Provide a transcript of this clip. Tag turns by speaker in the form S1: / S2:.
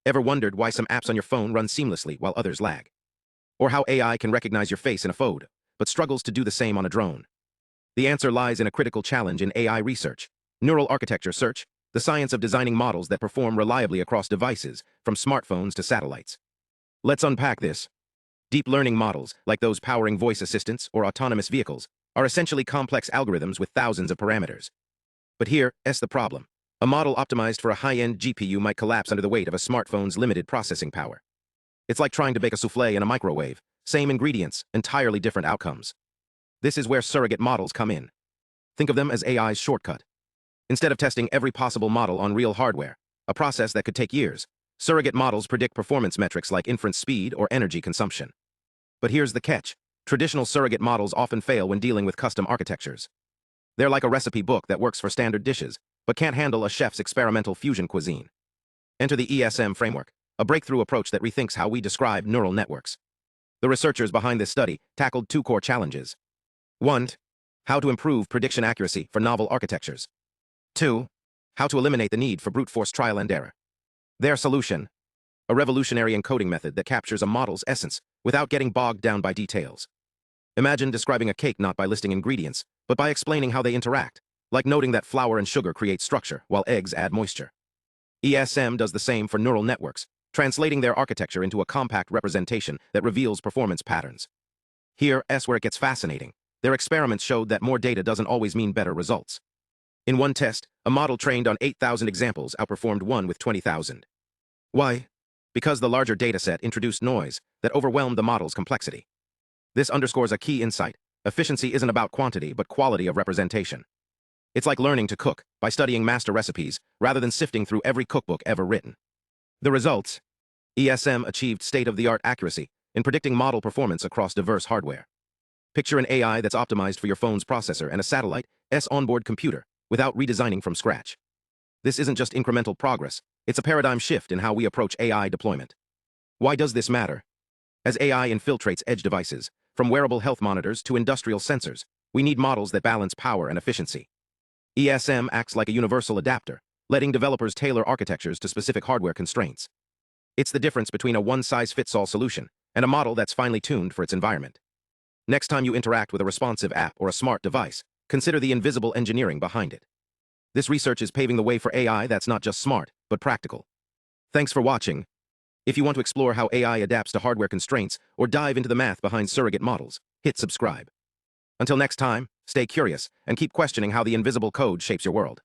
S1: Ever wondered why some apps on your phone run seamlessly while others lag? Or how AI can recognize your face in a photo, but struggles to do the same on a drone? The answer lies in a critical challenge in AI research: neural architecture search, the science of designing models that perform reliably across devices, from smartphones to satellites. Let's unpack this. Deep learning models, like those powering voice assistants or autonomous vehicles, are essentially complex algorithms with thousands of parameters. But here's the problem. A model optimized for a high-end GPU might collapse under the weight of a smartphone's limited processing power. It's like trying to bake a souffle in a microwave. Same ingredients, entirely different outcomes. This is where surrogate models come in. Think of them as AI's shortcut. Instead of testing every possible model on real hardware, a process that could take years, surrogate models predict performance metrics like inference speed or energy consumption. But here's the catch. Traditional surrogate models often fail when dealing with custom architectures. They're like a recipe book that works for standard dishes, but can't handle a chef's experimental fusion cuisine. Enter the ESM framework, a breakthrough approach that rethinks how we describe neural networks. The researchers behind this study tackled two core challenges. 1. How to improve prediction accuracy for novel architectures. 2. How to eliminate the need for brute force trial and error. Their solution: a revolutionary encoding method that captures a model's essence without getting bogged down by details. Imagine describing a cake not by listing ingredients, but by explaining how they interact, like noting that flour and sugar create structure while eggs add moisture. ESM does the same for neural networks, translating their architecture into a compact representation that reveals performance patterns. Here's where it gets fascinating. Their experiments showed that more data doesn't always mean better results. In one test, a model trained on 8,000 examples outperformed one with 20,000. Why? Because the larger dataset introduced noise that overwhelmed the model's complexity. This underscores a key insight. Efficiency isn't about quantity, but quality of representation. It's like learning to cook by studying master recipes rather than sifting through every cookbook ever written. The results: ESM achieved state-of-the-art accuracy in predicting model performance across diverse hardware. Picture an AI that's optimized for your phone's processor and a satellite's onboard computer without redesigning from scratch. This isn't just incremental progress, it's a paradigm shift in how we approach AI deployment. Why does this matter? As AI infiltrates edge devices, from wearable health monitors to industrial sensors, we need models that balance power and efficiency. ESM acts like a universal adapter, letting developers tailor architectures to specific hardware constraints. It's the difference between a one-size-fits-all solution and a model that's finely tuned for its environment. Next time you interact with a responsive app or a smart device, consider the invisible engineering behind it. This research is paving the way for AI that's not just smart, but practical. Thanks for watching. If you want to explore how AI adapts to hardware constraints or dive into the math behind surrogate models, hit subscribe. Until next time, stay curious and keep questioning how the invisible code shapes your world.